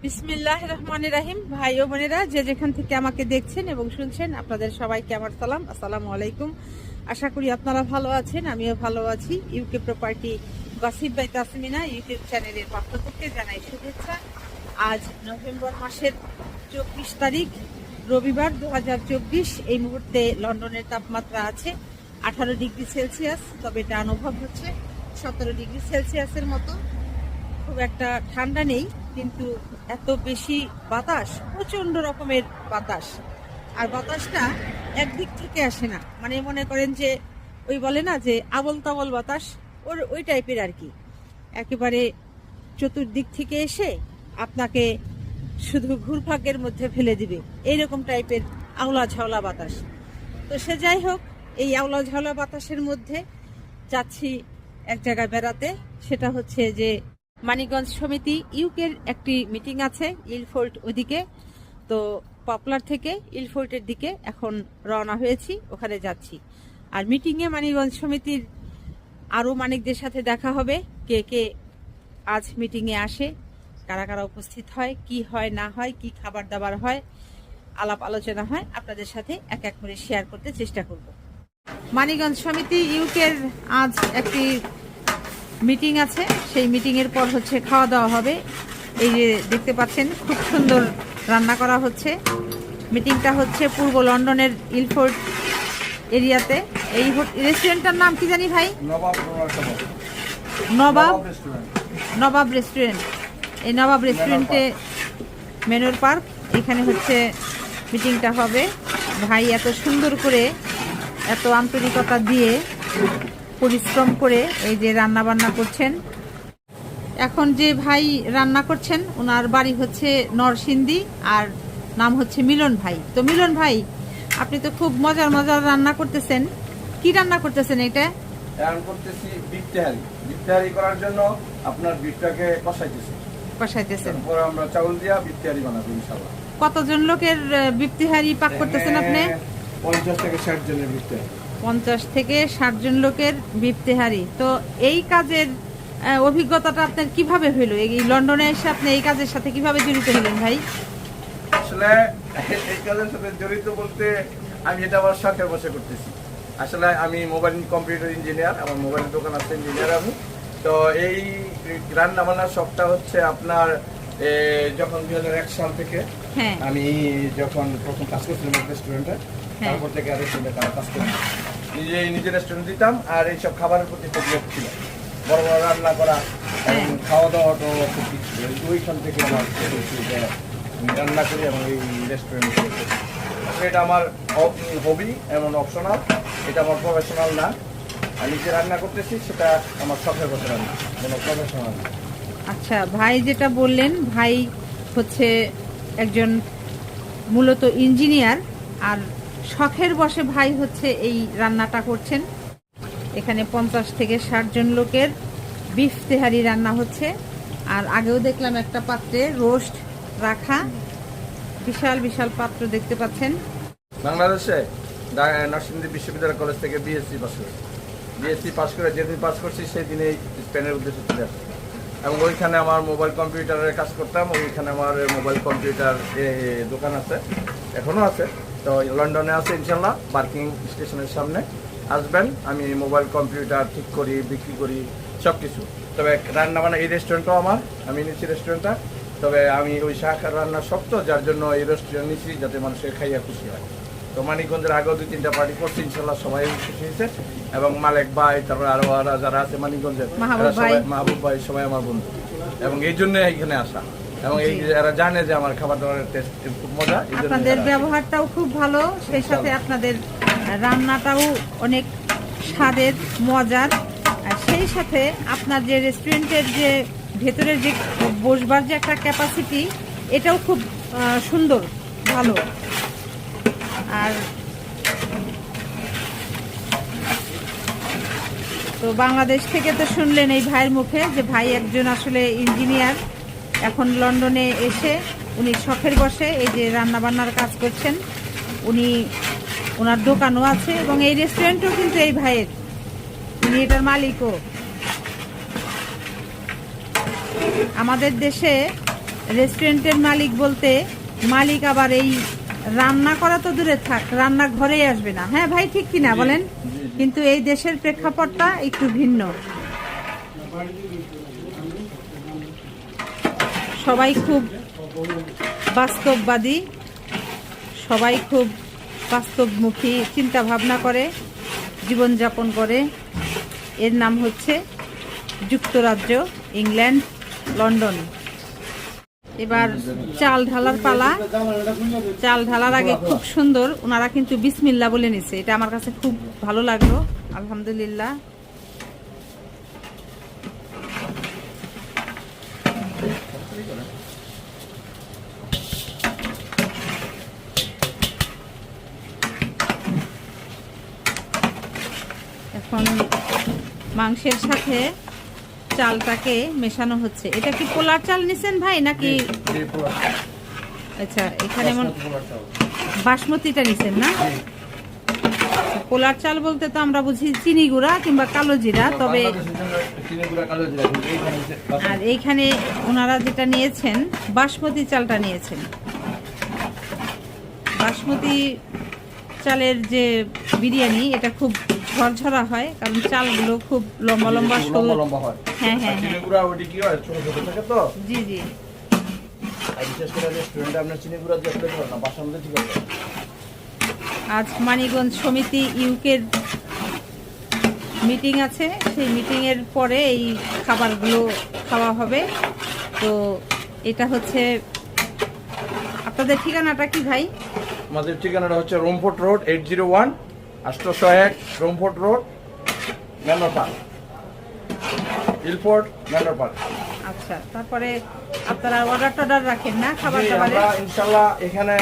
বিসমিল্লাহির রহমানির রহিম। ভাই ও বোনেরা, যে যেখান থেকে আমাকে দেখছেন এবং শুনছেন, আপনাদের সবাইকে আমার সালাম, আসসালামু আলাইকুম। আশা করি আপনারা ভালো আছেন, আমিও ভালো আছি। UK property gossip by Tasmina YouTube চ্যানেলের পক্ষ থেকে জানাই শুভেচ্ছা। আজ নভেম্বর মাসের 24 তারিখ রবিবার 2024। এই মুহূর্তে লন্ডনের তাপমাত্রা আছে 18 ডিগ্রি সেলসিয়াস, তবে এটা অনুভব হচ্ছে 17 ডিগ্রি সেলসিয়াসের মতো। খুব একটা ঠান্ডা নেই, কিন্তু এত বেশি বাতাস, প্রচন্ড রকমের বাতাস। আর বাতাসটা একদিক থেকে আসে না, মানে মনে করেন যে ওই বলে না যে আবল তাবল বাতাস, ওই টাইপের আর কি। একেবারে চতুর্দিক থেকে এসে আপনাকে শুধু ঘুরপাকের মধ্যে ফেলে দিবে, এইরকম টাইপের আওলা ঝাওলা বাতাস। তো সে যাই হোক, এই আওলা ঝাওলা বাতাসের মধ্যে যাচ্ছি এক জায়গায় বেড়াতে। সেটা হচ্ছে যে মানিকগঞ্জ সমিতি ইউকের একটি মিটিং আছে ইলফোর্ট ওদিকে। তো পপুলার থেকে ইলফোর্টের দিকে এখন রওনা হয়েছি, ওখানে যাচ্ছি। আর মিটিংয়ে মানিকগঞ্জ সমিতির আরও মানিকদের সাথে দেখা হবে। কে কে আজ মিটিংয়ে আসে, কারা কারা উপস্থিত হয়, কি হয় না হয়, কি খাবার দাবার হয়, আলাপ আলোচনা হয়, আপনাদের সাথে এক এক করে শেয়ার করতে চেষ্টা করব। মানিকগঞ্জ সমিতি ইউকের আজ একটি মিটিং আছে, সেই মিটিংয়ের পর হচ্ছে খাওয়া দাওয়া হবে। এই যে দেখতে পাচ্ছেন, খুব সুন্দর রান্না করা হচ্ছে। মিটিংটা হচ্ছে পূর্ব লন্ডনের ইলফোর্ট এরিয়াতে। এই রেস্টুরেন্টটার নাম কি জানি ভাই? নবাব রেস্টুরেন্ট। এই নবাব রেস্টুরেন্টে মেনুর পার্ক, এখানে হচ্ছে মিটিংটা হবে। ভাই এত সুন্দর করে, এত আন্তরিকতা দিয়ে, পরিশ্রম করে এই যে রান্না বান্না করছেন। এখন যে ভাই রান্না করছেন, ওনার বাড়ি হচ্ছে নরসিংদী, আর নাম হচ্ছে মিলন ভাই। তো মিলন ভাই, আপনি তো খুব মজার মজার রান্না করতেছেন। কি রান্না করতেছেন এটা? এখন করতেছি বিফ তেহারি। বিফ তেহারি করার জন্য আপনার বিফটাকে কষাইতেছেন, পরে আমরা চাউল দিয়া বিফ তেহারি বানাবো ইনশাআল্লাহ। কতজন লোকের বিফ তেহারি পাক করতেছেন আপনি? 50 থেকে 60 জনের বিফ তেহারি। 50 থেকে 60 জন লোকের বিফ তেহারি। তো এই কাজের অভিজ্ঞতাটা আপনার কিভাবে হইলো? এই লন্ডনে এসে আপনি এই কাজের সাথে কিভাবে জড়িত হলেন ভাই? আসলে এই কাজের সাথে জড়িত বলতে, আমি এটা আমার শখের বসে করতেছি। আসলে আমি মোবাইল কম্পিউটার ইঞ্জিনিয়ার, আমার মোবাইলের দোকান আছে, ইঞ্জিনিয়ার আমি। তো এই রান্না বান্নার শখটা হচ্ছে আপনার যখন 2001 সাল থেকে আমি যখন প্রথম কাজ করছিলাম রেস্টুরেন্টে, তারপর থেকে আর রেস্টুরেন্টে কাজ করতাম, নিজে রেস্টুরেন্ট দিতাম। আর এইসব খাবারের প্রতি খুব লোক ছিল, বড় বড় রান্না করা এবং খাওয়া দাওয়াটাও খুব কিছু ছিল। ওইখান থেকে আমার রান্না করি এবং এই রেস্টুরেন্ট। এটা আমার হবি, এমন অপশনাল, এটা আমার প্রফেশনাল না। আমি যে রান্না করতেছি সেটা আমার শখের বসে রান্না, কোনো প্রফেশনাল না। আচ্ছা ভাই, যেটা বললেন, ভাই হচ্ছে একজন মূলত ইঞ্জিনিয়ার, আর শখের বসে ভাই হচ্ছে এই রান্নাটা করছেন। এখানে 50 থেকে 60 জন লোকের বিফ তেহারি রান্না হচ্ছে। আর আগেও দেখলাম একটা পাত্রে রোস্ট রাখা, বিশাল বিশাল পাত্র দেখতে পাচ্ছেন। বাংলাদেশে নরসিংদী বিশ্ববিদ্যালয় কলেজ থেকে বিএসসি পাস করে যেদিন পাস করছি সেই দিনেই স্পেনের উদ্দেশ্যে চলে আসছি। এবং ওইখানে আমার মোবাইল কম্পিউটারের কাজ করতাম। ওইখানে আমার মোবাইল কম্পিউটার দোকান আছে, এখনও আছে। তো লন্ডনে আছে ইনশাল্লাহ, পার্কিং স্টেশনের সামনে আসবেন। আমি মোবাইল কম্পিউটার ঠিক করি, বিক্রি করি, সব কিছু। তবে রান্না বান্না এই রেস্টুরেন্টটাও আমার, আমি নিচ্ছি রেস্টুরেন্টটা। তবে আমি ওই শাখার রান্না শক্ত, যার জন্য এই রেস্টুরেন্ট নিচ্ছি, যাতে মানুষের খাইয়া খুশি হয়। তো মানিকগঞ্জের আগেও 2-3টা পার্টি করছি, ইনশাল্লাহ সবাই খুশি হয়েছে। এবং মালেক ভাই, তারপরে আরো যারা আছে মানিকগঞ্জের, মাহবুব ভাই, সবাই আমার বন্ধু, এবং এই জন্য এখানে আসা। এবং এই যারা জানে যে আমার খাবার দাবারের টেস্ট খুব মজা, আপনাদের ব্যবহারটাও খুব ভালো, সেই সাথে আপনাদের রান্নাটাও অনেক স্বাদের, মজার। আর সেই সাথে আপনার যে রেস্টুরেন্টের যে ভেতরের যে বসবার যে একটা ক্যাপাসিটি, এটাও খুব সুন্দর, ভালো। আর তো বাংলাদেশ থেকে তো শুনলেন এই ভাইয়ের মুখে যে ভাই একজন আসলে ইঞ্জিনিয়ার, এখন লন্ডনে এসে উনি শখের বসে এই যে রান্না বান্নার কাজ করছেন। ওনার দোকানও আছে এবং এই রেস্টুরেন্টও কিন্তু এই ভাইয়ের, উনি এটার মালিকও। আমাদের দেশে রেস্টুরেন্টের মালিক বলতে মালিক আবার এই রান্না করা তো দূরে থাক, রান্না ঘরেই আসবে না। হ্যাঁ ভাই, ঠিক কিনা বলেন? কিন্তু এই দেশের প্রেক্ষাপটটা একটু ভিন্ন। সবাই খুব বাস্তববাদী, সবাই খুব বাস্তবমুখী চিন্তা ভাবনা করে, জীবনযাপন করে। এর নাম হচ্ছে যুক্তরাজ্য, ইংল্যান্ড, লন্ডন। এবার চাল ঢালার পালা। চাল ঢালার আগে খুব সুন্দর ওনারা কিন্তু বিসমিল্লাহ বলে নিছে, এটা আমার কাছে খুব ভালো লাগলো। আলহামদুলিল্লাহ। এখন মাংসের সাথে চালটাকে মেশানো হচ্ছে। এটা কি পোলার চাল নিছেন ভাই নাকি? আচ্ছা, এখানে বাসমতিটা নিছেন না? পোলার চাল বলতে তো আমরা বুঝি চিনি গুঁড়া কিংবা কালো জিরা, তবে আর এইখানে ওনারা যেটা নিয়েছেন বাসমতি চালটা নিয়েছেন। বাসমতি চালের যে বিরিয়ানি এটা খুব ঝরঝরা হয়, কারণ চালগুলো খুব লম্বা লম্বা লম্বা হয়। হ্যাঁ হ্যাঁ হ্যাঁ, চিনি গুঁড়া ওইটা কি হয়, ছোট ছোট থাকে তো। জি জি। আর বিশেষ করে রেস্টুরেন্টে আপনার চিনি গুঁড়া দিয়ে প্লেট হয় না, বাসার মধ্যে ঠিক আছে। আজ মানিকগঞ্জ সমিতি ইউকের মিটিং আছে, সেই মিটিং এর পরে এই খাবারগুলো খাওয়া হবে। তো এটা হচ্ছে আপনাদের ঠিকানাটা কি ভাই? আমাদের ঠিকানাটা হচ্ছে Romford road 801 801 Romford road, Manor Park, Ilford Manor Park. আচ্ছা, তারপরে আপনারা অর্ডার টর্ডার রাখেন না খাবার জি, দাবারে? আমরা ইনশাআল্লাহ এখানে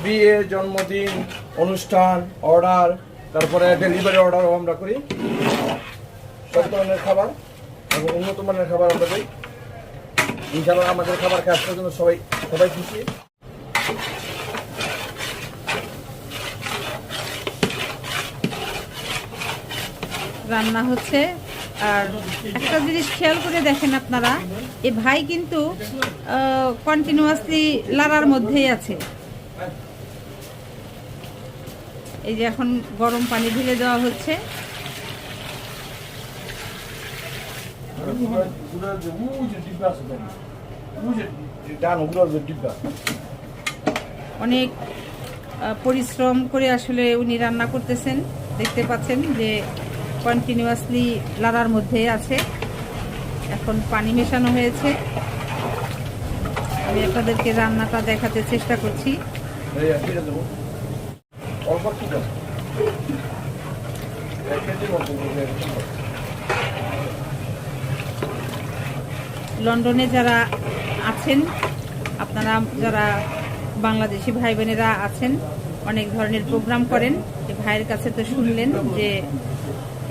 বিয়ে, জন্মদিন, অনুষ্ঠান অর্ডার, তারপরে ডেলিভারি অর্ডারও আমরা করি। সব ধরনের খাবার এবং উন্নত মানের খাবার আমরা দিই। ইনশাআল্লাহ আমাদের খাবার খাওয়ার জন্য সবাই খুশি। রান্না হচ্ছে। আর একটা জিনিস খেয়াল করে দেখেন আপনারা, এই ভাই কিন্তু কন্টিনিউয়াসলি লাড়ার মধ্যেই আছে। এই যে এখন গরম পানি ঢেলে দেওয়া হচ্ছে। অনেক পরিশ্রম করে আসলে উনি রান্না করতেছেন, দেখতে পাচ্ছেন যে কন্টিনিউয়াসলি লাড়ার মধ্যে আছে। এখন পানি মেশানো হয়েছে। আমি আপনাদেরকে রান্নাটা দেখাতে চেষ্টা করছি। লন্ডনে যারা আছেন, আপনারা যারা বাংলাদেশি ভাই বোনেরা আছেন, অনেক ধরনের প্রোগ্রাম করেন। এই ভাইয়ের কাছে তো শুনলেন যে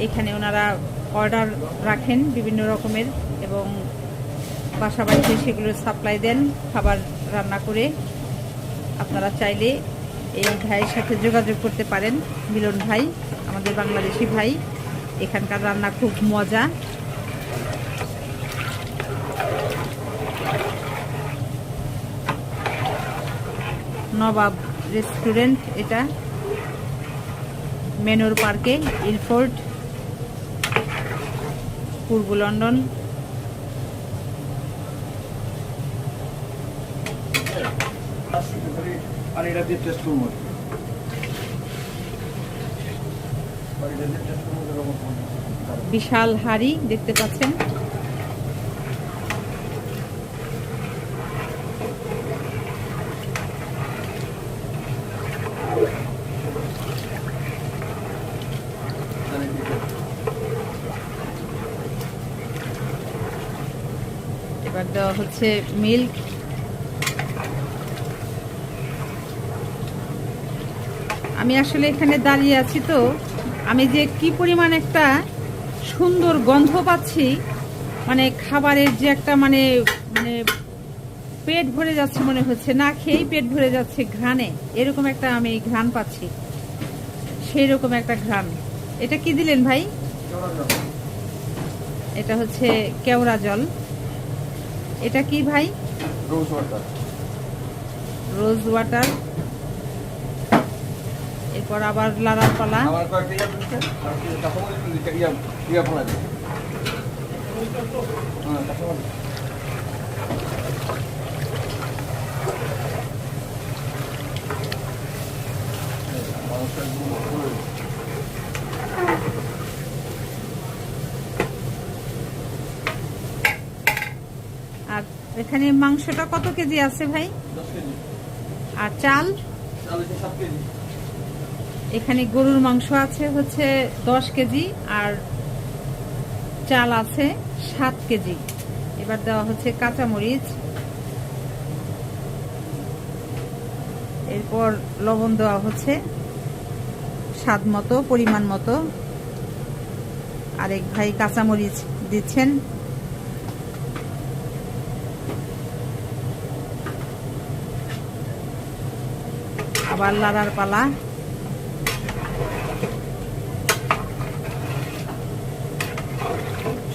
এখানে ওনারা অর্ডার রাখেন বিভিন্ন রকমের এবং বাসা বাড়িতে সেগুলো সাপ্লাই দেন খাবার রান্না করে। আপনারা চাইলে এই ভাইয়ের সাথে যোগাযোগ করতে পারেন। মিলন ভাই, আমাদের বাংলাদেশি ভাই, এখানকার রান্না খুব মজা। নবাব রেস্টুরেন্ট, এটা ম্যানর পার্কে, ইলফোর্ড, পূর্ব লন্ডন। বিশাল হাড়ি দেখতে পাচ্ছেন। এবার দেওয়া হচ্ছে মিল্ক। আমি আসলে এখানে দাঁড়িয়ে আছি, তো আমি যে কি পরিমাণ একটা সুন্দর গন্ধ পাচ্ছি, মানে খাবারের যে একটা মানে মানে পেট ভরে যাচ্ছে মনে হচ্ছে, না খেয়েই পেট ভরে যাচ্ছে ঘ্রাণে, এরকম একটা আমি ঘ্রাণ পাচ্ছি, সেই রকম একটা ঘ্রাণ। এটা কি দিলেন ভাই? এটা হচ্ছে কেওড়া জল। এটা কি ভাই? Rose water. Rose water. এরপর আবার লাড়ার পালা। আমার কয়েকটা ইয়া দিচ্ছে, আর কি কাঁচামরিচ দিচ্ছে, ইয়া ফোলা দিচ্ছে। হ্যাঁ, কাঁচামরিচ। আর এখানে মাংসটা কত কেজি আছে ভাই? 10 কেজি। আর চাল? চাল হচ্ছে 7 কেজি। এখানে গরুর মাংস আছে হচ্ছে 10 কেজি আর চাল আছে 7 কেজি। এবার দেওয়া হচ্ছে কাঁচামরিচ, এরপর লবণ দেওয়া হচ্ছে স্বাদ মতো, পরিমাণ মতো। আরেক ভাই কাঁচামরিচ দিচ্ছেন। আবার লাড়ার পালা।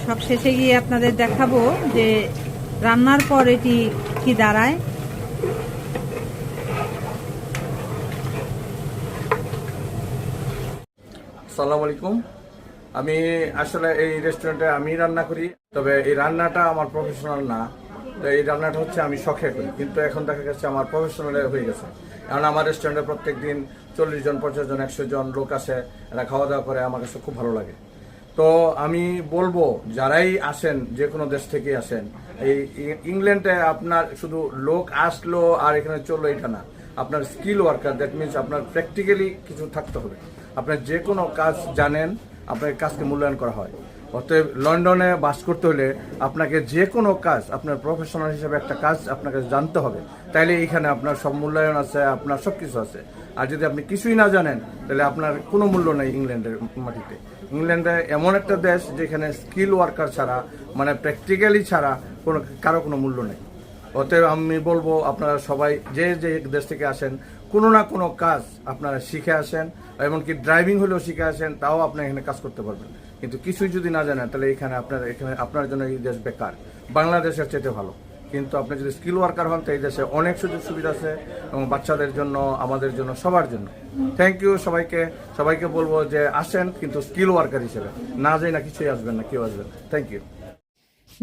সব শেষে গিয়ে আপনাদের দেখাবো যে রান্নার পর এটি কি দাঁড়ায়। আসসালামু আলাইকুম। আমি আসলে এই রেস্টুরেন্টে আমি রান্না করি, তবে এই রান্নাটা আমার প্রফেশনাল না। তো এই রান্নাটা হচ্ছে আমি শখে করি, কিন্তু এখন দেখা গেছে আমার প্রফেশনাল হয়ে গেছে। কারণ আমার রেস্টুরেন্টে প্রত্যেক দিন 40 জন, 50 জন, 100 জন লোক আসে, এরা খাওয়া দাওয়া করে, আমার কাছে খুব ভালো লাগে। তো আমি বলবো যারাই আসেন, যে কোনো দেশ থেকে আসেন, এই ইংল্যান্ডে আপনার শুধু লোক আসলো আর এখানে চললো এটা না, আপনার স্কিল ওয়ার্কার, দ্যাট মিনস আপনার প্র্যাকটিক্যালি কিছু থাকতে হবে। আপনার যে কোনো কাজ জানেন, আপনার কাজকে মূল্যায়ন করা হয়। অতএব লন্ডনে বাস করতে হলে আপনাকে যে কোনো কাজ, আপনার প্রফেশনাল হিসেবে একটা কাজ আপনাকে জানতে হবে, তাইলে এইখানে আপনার সব মূল্যায়ন আছে, আপনার সব কিছু আছে। আর যদি আপনি কিছুই না জানেন, তাহলে আপনার কোনো মূল্য নেই ইংল্যান্ডের মাটিতে। ইংল্যান্ডে এমন একটা দেশ যেখানে স্কিল ওয়ার্কার ছাড়া, মানে প্র্যাকটিক্যালি ছাড়া কারো কোনো মূল্য নেই। অতএব আমি বলবো আপনারা সবাই যে যে দেশ থেকে আসেন, কোনো না কোনো কাজ আপনারা শিখে আসেন, এমনকি ড্রাইভিং হলেও শিখে আসেন, তাও আপনি এখানে কাজ করতে পারবেন। কিন্তু কিছুই যদি না জানেন, তাহলে এখানে আপনার জন্য এই দেশ বেকার। বাংলাদেশের চেয়ে ভালো। কিন্তু আপনি যদি স্কিল ওয়ার্কার হন, তো এই দেশে অনেক সুযোগ সুবিধা আছে, এবং বাচ্চাদের জন্য, আমাদের জন্য, সবার জন্য। থ্যাংক ইউ সবাইকে বলবো যে আসেন, কিন্তু স্কিল ওয়ার্কার হিসেবে না, যাই না কিছুই আসবেন না, কেউ আসবেন। Thank you.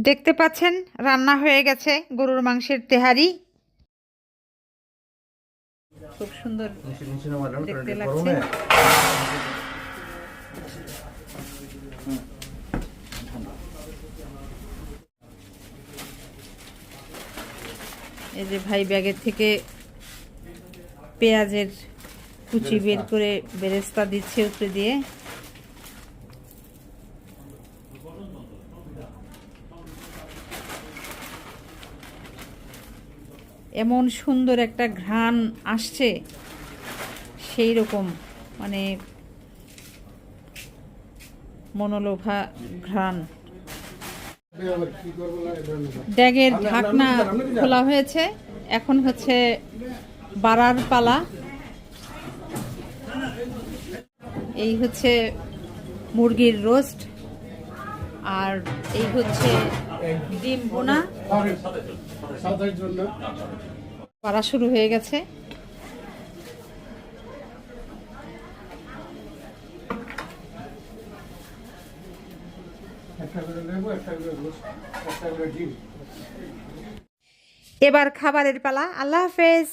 দেখতে পাচ্ছেন রান্না হয়ে গেছে গরুর মাংসের তেহারি। খুব সুন্দর দেখতে লাগছে। এই যে ভাই ব্যাগের থেকে পেঁয়াজের কুচি বের করে বেরেস্তা দিচ্ছে উপরে দিয়ে। এমন সুন্দর একটা ঘ্রাণ আসছে, সেই রকম মানে মনোলোভা ঘ্রাণ। ড্যাগের ঢাকনা খোলা হয়েছে, এখন হচ্ছে বাড়ার পালা। এই হচ্ছে মুরগির রোস্ট, আর এই হচ্ছে ডিম বোনা। পাড়া শুরু হয়ে গেছে। এবার খাবারের পালা। আল্লাহ হাফেজ।